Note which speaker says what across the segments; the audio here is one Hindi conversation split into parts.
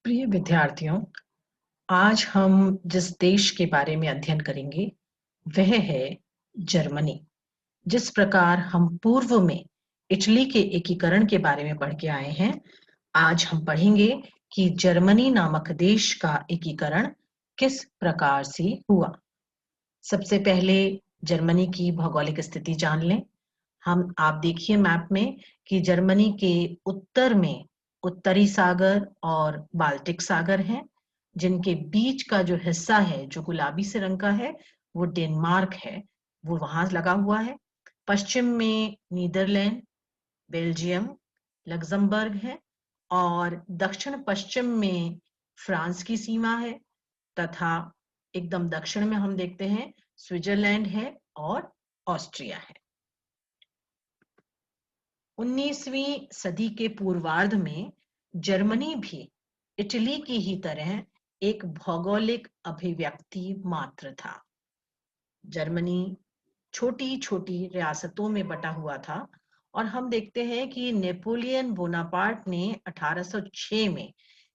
Speaker 1: प्रिय विद्यार्थियों, आज हम जिस देश के बारे में अध्ययन करेंगे वह है जर्मनी। जिस प्रकार हम पूर्व में इटली के एकीकरण के बारे में पढ़ के आए हैं, आज हम पढ़ेंगे कि जर्मनी नामक देश का एकीकरण किस प्रकार से हुआ। सबसे पहले जर्मनी की भौगोलिक स्थिति जान लें। आप देखिए मैप में कि जर्मनी के उत्तर में उत्तरी सागर और बाल्टिक सागर हैं, जिनके बीच का जो हिस्सा है जो गुलाबी से रंग का है वो डेनमार्क है, वो वहां लगा हुआ है। पश्चिम में नीदरलैंड, बेल्जियम, लग्जमबर्ग है और दक्षिण पश्चिम में फ्रांस की सीमा है तथा एकदम दक्षिण में हम देखते हैं स्विट्जरलैंड है और ऑस्ट्रिया है। 19वीं सदी के पूर्वार्ध में जर्मनी भी इटली की ही तरह एक भौगोलिक अभिव्यक्ति मात्र था। जर्मनी छोटी छोटी रियासतों में बटा हुआ था और हम देखते हैं कि नेपोलियन बोनापार्ट ने 1806 में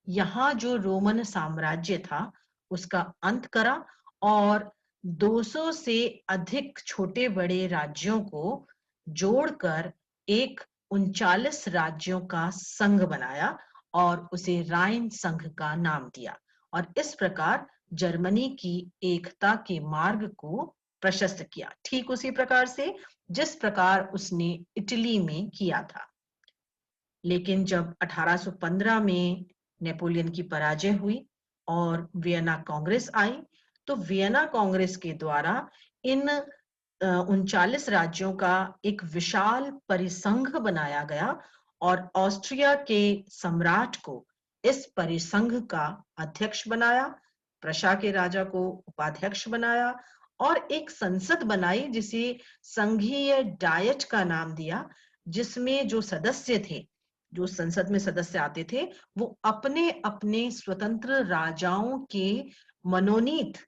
Speaker 1: यहाँ जो रोमन साम्राज्य था उसका अंत करा और 200 से अधिक छोटे बड़े राज्यों को जोड़कर एक 39 राज्यों का संघ बनाया और उसे राइन संघ का नाम दिया और इस प्रकार जर्मनी की एकता के मार्ग को प्रशस्त किया, ठीक उसी प्रकार से जिस प्रकार उसने इटली में किया था। लेकिन जब 1815 में नेपोलियन की पराजय हुई और वियना कांग्रेस आई, तो वियना कांग्रेस के द्वारा इन 39 राज्यों का एक विशाल परिसंघ बनाया गया और ऑस्ट्रिया के सम्राट को इस परिसंघ का अध्यक्ष बनाया, प्रशा के राजा को उपाध्यक्ष बनाया और एक संसद बनाई जिसे संघीय डायट का नाम दिया, जिसमें जो सदस्य थे, जो संसद में सदस्य आते थे, वो अपने अपने स्वतंत्र राजाओं के मनोनीत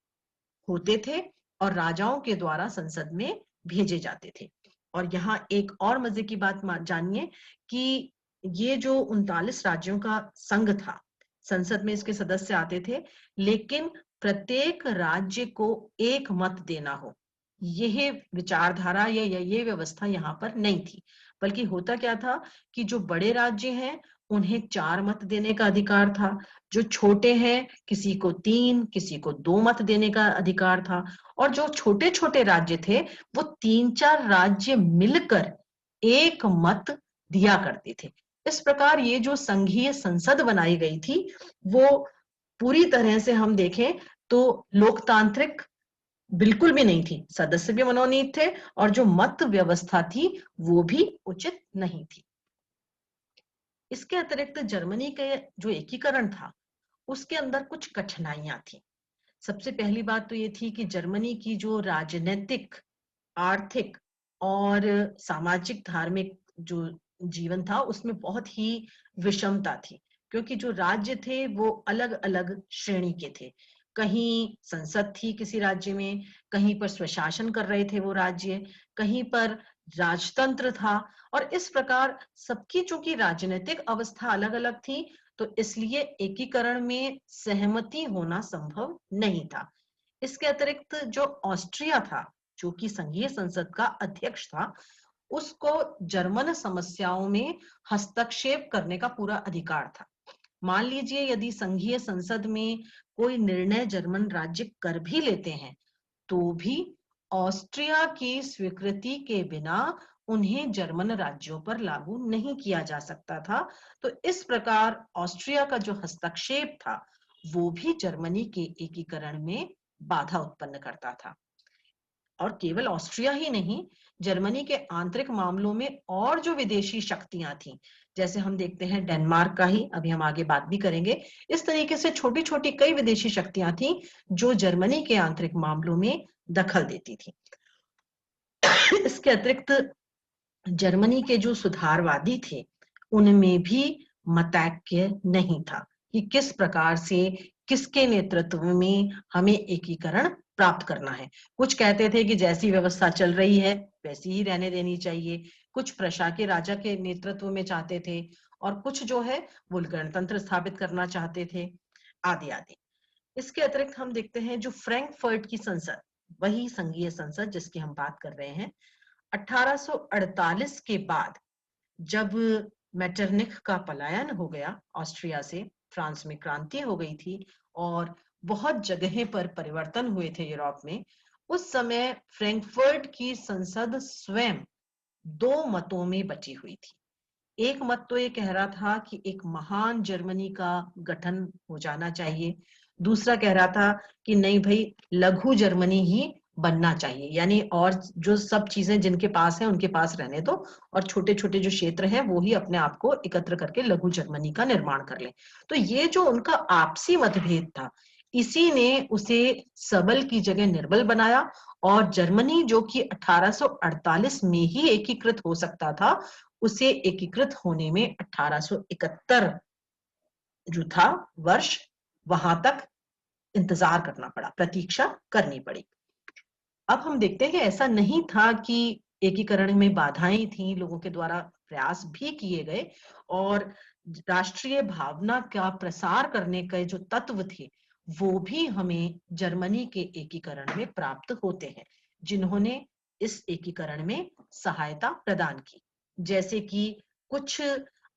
Speaker 1: होते थे और राजाओं के द्वारा संसद में भेजे जाते थे। और यहाँ एक और मजे की बात जानिए कि ये जो 39 राज्यों का संघ था, संसद में इसके सदस्य आते थे, लेकिन प्रत्येक राज्य को एक मत देना हो, यह विचारधारा या ये व्यवस्था यहाँ पर नहीं थी। बल्कि होता क्या था कि जो बड़े राज्य हैं उन्हें 4 मत देने का अधिकार था, जो छोटे हैं किसी को 3, किसी को 2 मत देने का अधिकार था और जो छोटे छोटे राज्य थे वो 3-4 राज्य मिलकर एक मत दिया करते थे। इस प्रकार ये जो संघीय संसद बनाई गई थी वो पूरी तरह से हम देखें तो लोकतांत्रिक बिल्कुल भी नहीं थी। सदस्य भी मनोनीत थे और जो मत व्यवस्था थी वो भी उचित नहीं थी। इसके अतिरिक्त जर्मनी के जो एकीकरण था उसके अंदर कुछ कठिनाइयां थी। सबसे पहली बात तो ये थी कि जर्मनी की जो राजनीतिक, आर्थिक और सामाजिक धार्मिक जो जीवन था उसमें बहुत ही विषमता थी, क्योंकि जो राज्य थे वो अलग अलग श्रेणी के थे। कहीं संसद थी किसी राज्य में, कहीं पर स्वशासन कर रहे थे वो राज्य, कहीं पर राजतंत्र था और इस प्रकार सबकी चूंकि राजनीतिक अवस्था अलग अलग थी तो इसलिए एकीकरण में सहमति होना संभव नहीं था। इसके अतिरिक्त जो ऑस्ट्रिया था, जो कि संघीय संसद का अध्यक्ष था, उसको जर्मन समस्याओं में हस्तक्षेप करने का पूरा अधिकार था। मान लीजिए यदि संघीय संसद में कोई निर्णय जर्मन राज्य कर भी लेते हैं तो भी ऑस्ट्रिया की स्वीकृति के बिना उन्हें जर्मन राज्यों पर लागू नहीं किया जा सकता था। तो इस प्रकार ऑस्ट्रिया का जो हस्तक्षेप था वो भी जर्मनी के एकीकरण में बाधा उत्पन्न करता था। और केवल ऑस्ट्रिया ही नहीं, जर्मनी के आंतरिक मामलों में और जो विदेशी शक्तियां थीं, जैसे हम देखते हैं डेनमार्क का ही, अभी हम आगे बात भी करेंगे, इस तरीके से छोटी छोटी कई विदेशी शक्तियां थीं जो जर्मनी के आंतरिक मामलों में दखल देती थी। इसके अतिरिक्त जर्मनी के जो सुधारवादी थे उनमें भी मतैक्य नहीं था कि किस प्रकार से, किसके नेतृत्व में हमें एकीकरण प्राप्त करना है। कुछ कहते थे कि जैसी व्यवस्था चल रही है वैसी ही रहने देनी चाहिए, कुछ प्रशा के राजा के नेतृत्व में चाहते थे और कुछ जो है वो गणतंत्र स्थापित करना चाहते थे, आदि आदि। इसके अतिरिक्त हम देखते हैं जो फ्रैंकफर्ट की संसद, वही संघीय संसद जिसकी हम बात कर रहे हैं, 1848 के बाद जब मेटरनिख का पलायन हो गया ऑस्ट्रिया से, फ्रांस में क्रांति हो गई थी और बहुत जगहें पर परिवर्तन हुए थे यूरोप में, उस समय फ्रैंकफर्ट की संसद स्वयं दो मतों में बची हुई थी। एक मत तो ये कह रहा था कि एक महान जर्मनी का गठन हो जाना चाहिए, दूसरा कह रहा था कि नहीं भाई, लघु जर्मनी ही बनना चाहिए, यानी और जो सब चीजें जिनके पास है उनके पास रहने दो और छोटे छोटे जो क्षेत्र हैं वो ही अपने आप को एकत्र करके लघु जर्मनी का निर्माण कर ले। तो ये जो उनका आपसी मतभेद था, इसी ने उसे सबल की जगह निर्बल बनाया और जर्मनी जो कि 1848 में ही एकीकृत हो सकता था, उसे एकीकृत होने में 1871 जो था वर्ष, वहां तक इंतजार करना पड़ा, प्रतीक्षा करनी पड़ी। अब हम देखते हैं कि ऐसा नहीं था कि एकीकरण में बाधाएं थीं, लोगों के द्वारा प्रयास भी किए गए और राष्ट्रीय भावना का प्रसार करने के जो तत्व थे वो भी हमें जर्मनी के एकीकरण में प्राप्त होते हैं, जिन्होंने इस एकीकरण में सहायता प्रदान की। जैसे कि कुछ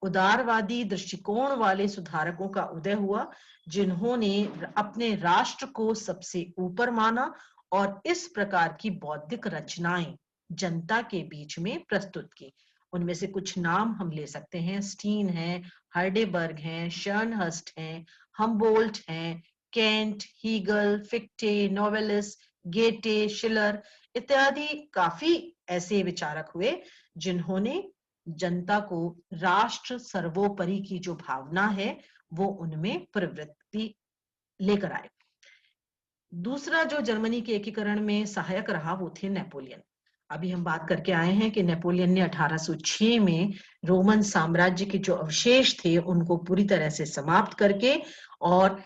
Speaker 1: उदारवादी दृष्टिकोण वाले सुधारकों का उदय हुआ, जिन्होंने अपने राष्ट्र को सबसे ऊपर माना और इस प्रकार की बौद्धिक रचनाएं जनता के बीच में प्रस्तुत की। उनमें से कुछ नाम हम ले सकते हैं, स्टीन है, हाइडेबर्ग हैं, शर्नहर्स्ट हैं, हमबोल्ट हैं, केंट, हीगल, फिक्टे, नोवेलिस, गेटे, शिलर इत्यादि काफी ऐसे विचारक हुए जिन्होंने जनता को राष्ट्र सर्वोपरि की जो भावना है वो उनमें प्रवृत्ति लेकर आए। दूसरा जो जर्मनी के एकीकरण में सहायक रहा वो थे नेपोलियन। अभी हम बात करके आए हैं कि नेपोलियन ने 1806 में रोमन साम्राज्य के जो अवशेष थे उनको पूरी तरह से समाप्त करके और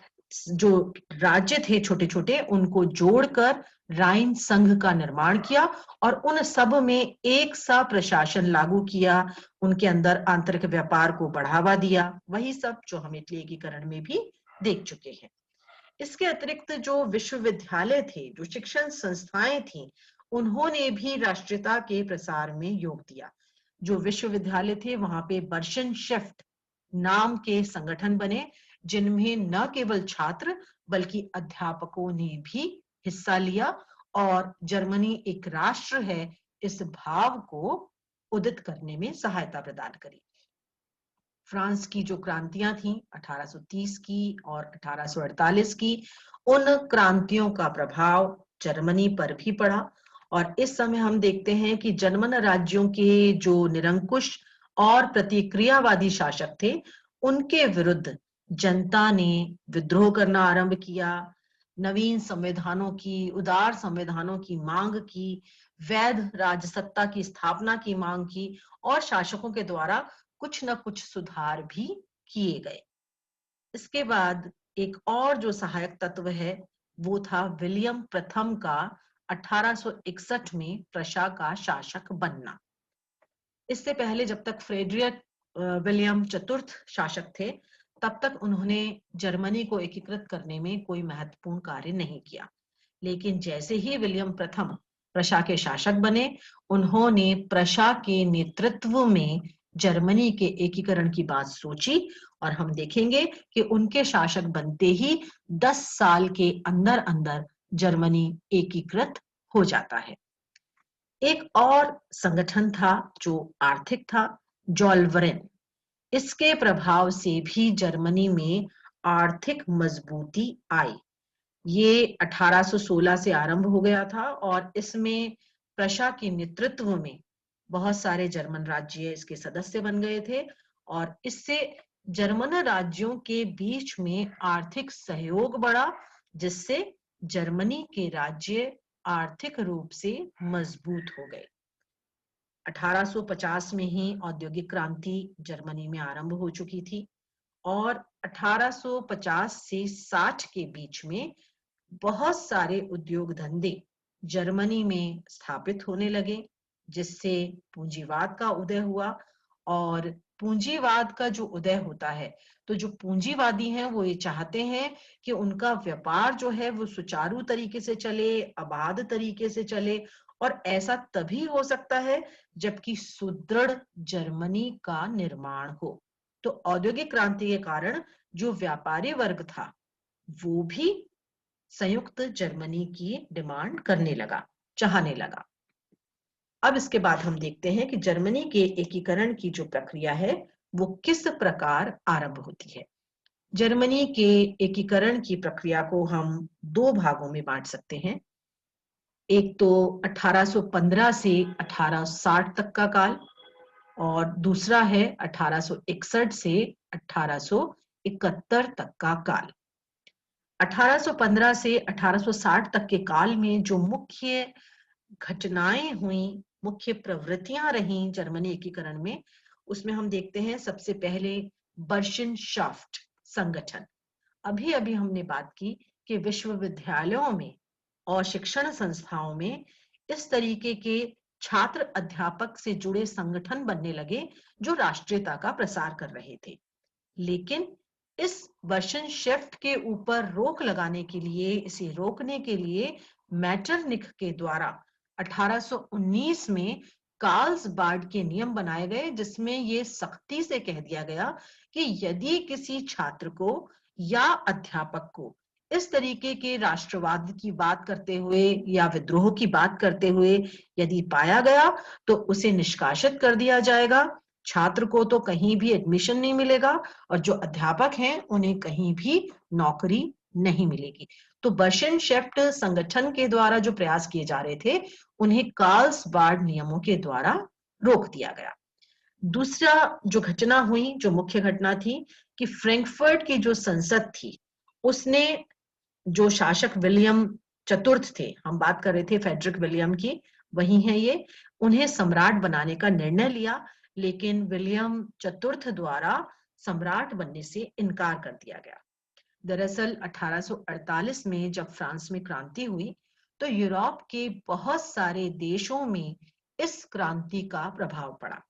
Speaker 1: जो राज्य थे छोटे छोटे उनको जोड़कर राइन संघ का निर्माण किया और उन सब में एक सा प्रशासन लागू किया, उनके अंदर आंतरिक व्यापार को बढ़ावा दिया, वही सब जो हम इटली एकीकरण में भी देख चुके हैं। इसके अतिरिक्त जो विश्वविद्यालय थे, जो शिक्षण संस्थाएं थी, उन्होंने भी राष्ट्रीयता के प्रसार में योग दिया। जो विश्वविद्यालय थे वहां पे बर्शनशेफ्ट नाम के संगठन बने, जिनमें न केवल छात्र बल्कि अध्यापकों ने भी हिस्सा लिया और जर्मनी एक राष्ट्र है इस भाव को उदित करने में सहायता प्रदान करी। फ्रांस की जो क्रांतियां थीं 1830 की और 1848 की, उन क्रांतियों का प्रभाव जर्मनी पर भी पड़ा और इस समय हम देखते हैं कि जर्मन राज्यों के जो निरंकुश और प्रतिक्रियावादी शासक थे उनके विरुद्ध जनता ने विद्रोह करना आरंभ किया, नवीन संविधानों की, उदार संविधानों की मांग की, वैध राजसत्ता की स्थापना की मांग की और शासकों के द्वारा कुछ न कुछ सुधार भी किए गए। इसके बाद एक और जो सहायक तत्व है वो था विलियम प्रथम का 1861 में प्रशा का शासक बनना। इससे पहले जब तक फ्रेडरिक विलियम चतुर्थ शासक थे तब तक उन्होंने जर्मनी को एकीकृत करने में कोई महत्वपूर्ण कार्य नहीं किया, लेकिन जैसे ही विलियम प्रथम प्रशा के शासक बने, उन्होंने प्रशा के नेतृत्व में जर्मनी के एकीकरण की बात सोची और हम देखेंगे कि उनके शासक बनते ही 10 साल के अंदर अंदर जर्मनी एकीकृत हो जाता है। एक और संगठन था जो आर्थिक था, जोल्वरेन। इसके प्रभाव से भी जर्मनी में आर्थिक मजबूती आई। ये 1816 से आरंभ हो गया था और इसमें प्रशा के नेतृत्व में बहुत सारे जर्मन राज्य इसके सदस्य बन गए थे और इससे जर्मन राज्यों के बीच में आर्थिक सहयोग बढ़ा, जिससे जर्मनी के राज्य आर्थिक रूप से मजबूत हो गए। 1850 में ही औद्योगिक क्रांति जर्मनी में आरंभ हो चुकी थी और 1850 से 60 के बीच में बहुत सारे उद्योग धंधे जर्मनी में स्थापित होने लगे, जिससे पूंजीवाद का उदय हुआ और पूंजीवाद का जो उदय होता है, तो जो पूंजीवादी हैं वो ये चाहते हैं कि उनका व्यापार जो है वो सुचारू तरीके से चले, अबाध तरीके से चले, और ऐसा तभी हो सकता है जबकि सुदृढ़ जर्मनी का निर्माण हो। तो औद्योगिक क्रांति के कारण जो व्यापारी वर्ग था वो भी संयुक्त जर्मनी की डिमांड करने लगा, चाहने लगा। अब इसके बाद हम देखते हैं कि जर्मनी के एकीकरण की जो प्रक्रिया है वो किस प्रकार आरंभ होती है। जर्मनी के एकीकरण की प्रक्रिया को हम दो भागों में बांट सकते हैं। एक तो 1815 से 1860 तक का काल, और दूसरा है 1861 से 1871 तक का काल। 1815 से 1860 तक के काल में जो मुख्य घटनाएं हुई, मुख्य प्रवृत्तियां रहीं जर्मनी एकीकरण में, उसमें हम देखते हैं सबसे पहले बर्शनशाफ्ट संगठन। अभी अभी हमने बात की कि विश्वविद्यालयों में और शिक्षण संस्थाओं में इस तरीके के छात्र अध्यापक से जुड़े संगठन बनने लगे जो राष्ट्रीयता का प्रसार कर रहे थे। लेकिन इस बर्शनशाफ्ट के ऊपर रोक लगाने के लिए, इसे रोकने के लिए मैटरनिख के द्वारा 1819 में कार्लसबाड के नियम बनाए गए, जिसमें ये सख्ती से कह दिया गया कि यदि किसी छात्र को या अध्यापक को इस तरीके के राष्ट्रवाद की बात करते हुए या विद्रोह की बात करते हुए यदि पाया गया तो उसे निष्कासित कर दिया जाएगा। छात्र को तो कहीं भी एडमिशन नहीं मिलेगा और जो अध्यापक हैं उन्हें कहीं भी नौकरी नहीं मिलेगी। तो बर्शनशाफ्ट संगठन के द्वारा जो प्रयास किए जा रहे थे उन्हें कार्लसबाड नियमों के द्वारा रोक दिया गया। दूसरा जो घटना हुई, जो मुख्य घटना थी, कि फ्रैंकफर्ट की जो संसद थी उसने, जो शासक विलियम चतुर्थ थे, हम बात कर रहे थे फेडरिक विलियम की, वही है ये, उन्हें सम्राट बनाने का निर्णय लिया, लेकिन विलियम चतुर्थ द्वारा सम्राट बनने से इनकार कर दिया गया। दरअसल 1848 में जब फ्रांस में क्रांति हुई तो यूरोप के बहुत सारे देशों में इस क्रांति का प्रभाव पड़ा,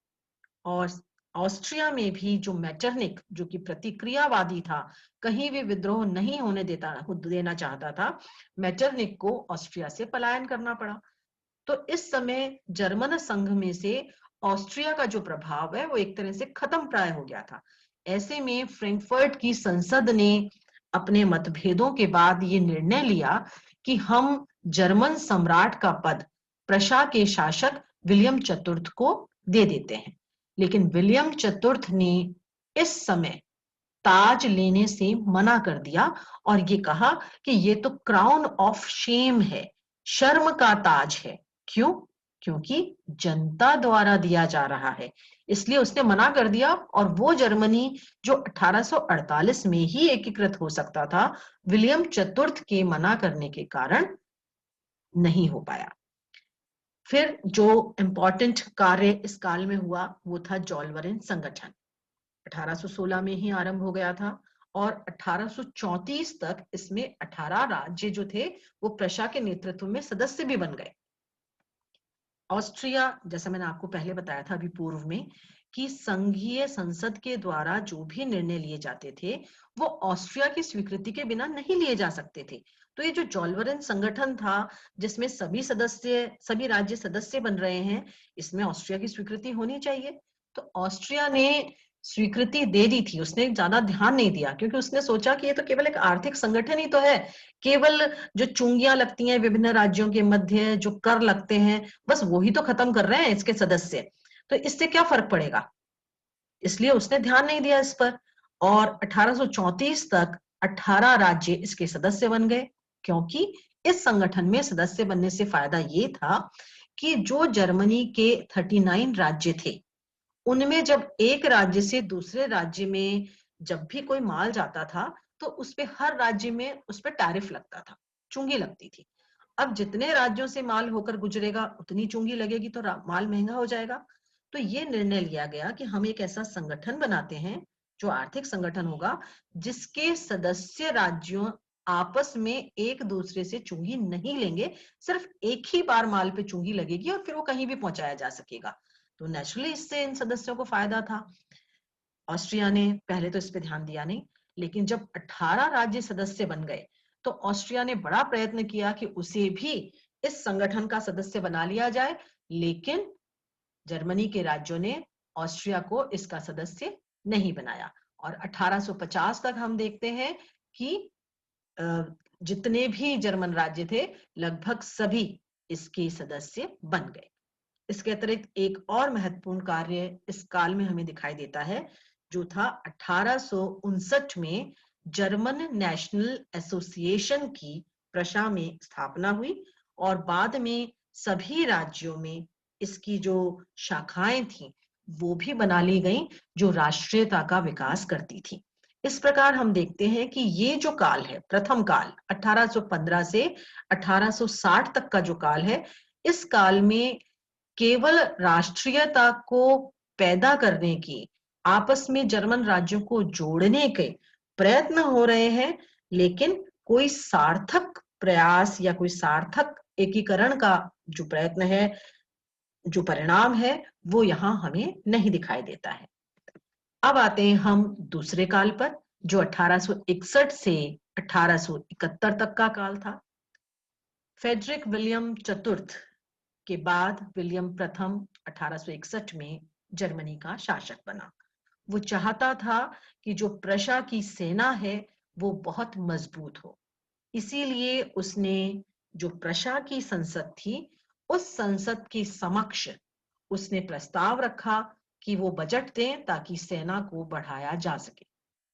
Speaker 1: और ऑस्ट्रिया में भी जो मैटरनिक, जो कि प्रतिक्रियावादी था, कहीं भी विद्रोह नहीं होने देना चाहता था, मैटरनिक को ऑस्ट्रिया से पलायन करना पड़ा। तो इस समय जर्मन संघ में से ऑस्ट्रिया का जो प्रभाव है वो एक तरह से खत्म प्राय हो गया था। ऐसे में फ्रैंकफर्ट की संसद ने अपने मतभेदों के बाद ये निर्णय लिया कि हम जर्मन सम्राट का पद प्रशा के शासक विलियम चतुर्थ को दे देते हैं। लेकिन विलियम चतुर्थ ने इस समय ताज लेने से मना कर दिया और ये कहा कि ये तो क्राउन ऑफ शेम है, शर्म का ताज है। क्यों? क्योंकि जनता द्वारा दिया जा रहा है, इसलिए उसने मना कर दिया। और वो जर्मनी जो 1848 में ही एकीकृत हो सकता था, विलियम चतुर्थ के मना करने के कारण नहीं हो पाया। फिर जो इंपॉर्टेंट कार्य इस काल में हुआ वो था जॉलवरिन संगठन। 1816 में ही आरंभ हो गया था और 1834 तक इसमें 18 राज्य जो थे वो प्रशा के नेतृत्व में सदस्य भी बन गए। ऑस्ट्रिया, जैसा मैंने आपको पहले बताया था अभी पूर्व में, कि संघीय संसद के द्वारा जो भी निर्णय लिए जाते थे वो ऑस्ट्रिया की स्वीकृति के बिना नहीं लिए जा सकते थे। तो ये जो जॉलवरिन संगठन था जिसमें सभी राज्य सदस्य बन रहे हैं, इसमें ऑस्ट्रिया की स्वीकृति होनी चाहिए। तो ऑस्ट्रिया ने स्वीकृति दे दी थी, उसने ज्यादा ध्यान नहीं दिया क्योंकि उसने सोचा कि ये तो केवल एक आर्थिक संगठन ही तो है, केवल जो चुंगियां लगती हैं विभिन्न राज्यों के मध्य, जो कर लगते हैं, बस वही तो खत्म कर रहे हैं इसके सदस्य, तो इससे क्या फर्क पड़ेगा। इसलिए उसने ध्यान नहीं दिया इस पर, और 1834 तक 18 राज्य इसके सदस्य बन गए। क्योंकि इस संगठन में सदस्य बनने से फायदा ये था कि जो जर्मनी के 39 राज्य थे उनमें जब एक राज्य से दूसरे राज्य में जब भी कोई माल जाता था तो उस पे हर राज्य में उस पे टैरिफ लगता था, चुंगी लगती थी। अब जितने राज्यों से माल होकर गुजरेगा उतनी चुंगी लगेगी तो माल महंगा हो जाएगा। तो ये निर्णय लिया गया कि हम एक ऐसा संगठन बनाते हैं जो आर्थिक संगठन होगा जिसके सदस्य राज्यों आपस में एक दूसरे से चुंगी नहीं लेंगे, सिर्फ एक ही बार माल पे चुंगी लगेगी और फिर वो कहीं भी पहुंचाया जा सकेगा। तो नेचुरली इससे इन सदस्यों को फायदा था। ऑस्ट्रिया ने पहले तो इस पे ध्यान दिया नहीं, लेकिन जब 18 राज्य सदस्य बन गए तो ऑस्ट्रिया ने बड़ा प्रयत्न किया कि उसे भी इस संगठन का सदस्य बना लिया जाए, लेकिन जर्मनी के राज्यों ने ऑस्ट्रिया को इसका सदस्य नहीं बनाया। और 1850 तक हम देखते हैं कि जितने भी जर्मन राज्य थे लगभग सभी इसके सदस्य बन गए। इसके अतिरिक्त एक और महत्वपूर्ण कार्य इस काल में हमें दिखाई देता है, जो था 1859 में जर्मन नेशनल एसोसिएशन की प्रशा में स्थापना हुई और बाद में सभी राज्यों में इसकी जो शाखाएं थी वो भी बना ली गई, जो राष्ट्रीयता का विकास करती थी। इस प्रकार हम देखते हैं कि ये जो काल है, प्रथम काल 1815 से 1860 तक का जो काल है, इस काल में केवल राष्ट्रीयता को पैदा करने की, आपस में जर्मन राज्यों को जोड़ने के प्रयत्न हो रहे हैं, लेकिन कोई सार्थक प्रयास या कोई सार्थक एकीकरण का जो प्रयत्न है, जो परिणाम है, वो यहाँ हमें नहीं दिखाई देता है। अब आते हैं हम दूसरे काल पर, जो 1861 से 1871 तक का काल था। फ्रेडरिक विलियम चतुर्थ के बाद विलियम प्रथम 1861 में जर्मनी का शासक बना। वो चाहता था कि जो प्रशा की सेना है वो बहुत मजबूत हो, इसीलिए उसने जो प्रशा की संसद थी, उस संसद के समक्ष उसने प्रस्ताव रखा कि वो बजट दें ताकि सेना को बढ़ाया जा सके।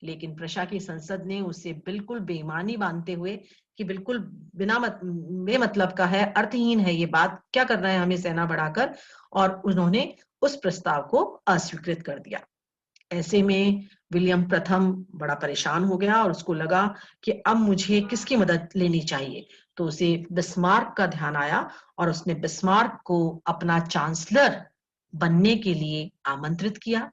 Speaker 1: लेकिन प्रशा की संसद ने उसे बिल्कुल बेईमानी मानते हुए कि बिल्कुल बिना बेमतलब का है, अर्थहीन है ये बात, क्या करना है हमें सेना बढ़ाकर, और उन्होंने उस प्रस्ताव को अस्वीकृत कर दिया। ऐसे में विलियम प्रथम बड़ा परेशान हो गया और उसको लगा कि अब मुझे किसकी मदद लेनी चाहिए, तो उसे बिस्मार्क का ध्यान आया और उसने बिस्मार्क को अपना चांसलर बनने के लिए आमंत्रित किया।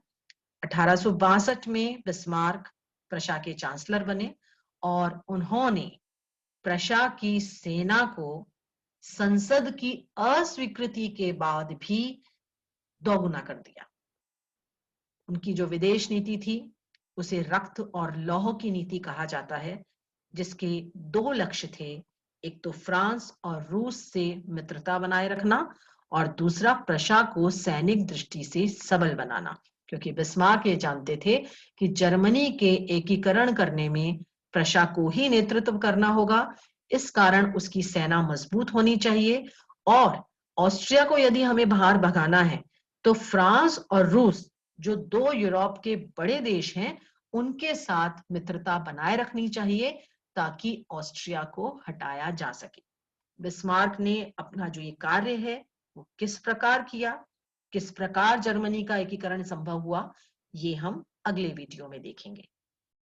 Speaker 1: 1862 में बिस्मार्क प्रशा के चांसलर बने और उन्होंने प्रशा की सेना को संसद की अस्वीकृति के बाद भी दोगुना कर दिया। उनकी जो विदेश नीति थी उसे रक्त और लौह की नीति कहा जाता है, जिसके दो लक्ष्य थे, एक तो फ्रांस और रूस से मित्रता बनाए रखना और दूसरा प्रशा को सैनिक दृष्टि से सबल बनाना, क्योंकि बिस्मार्क ये जानते थे कि जर्मनी के एकीकरण करने में प्रशा को ही नेतृत्व करना होगा। इस कारण उसकी सेना मजबूत होनी चाहिए और ऑस्ट्रिया को यदि हमें बाहर भगाना है तो फ्रांस और रूस, जो दो यूरोप के बड़े देश हैं, उनके साथ मित्रता बनाए रखनी चाहिए ताकि ऑस्ट्रिया को हटाया जा सके। बिस्मार्क ने अपना जो ये कार्य है वो किस प्रकार किया, किस प्रकार जर्मनी का एकीकरण संभव हुआ, ये हम अगले वीडियो में देखेंगे।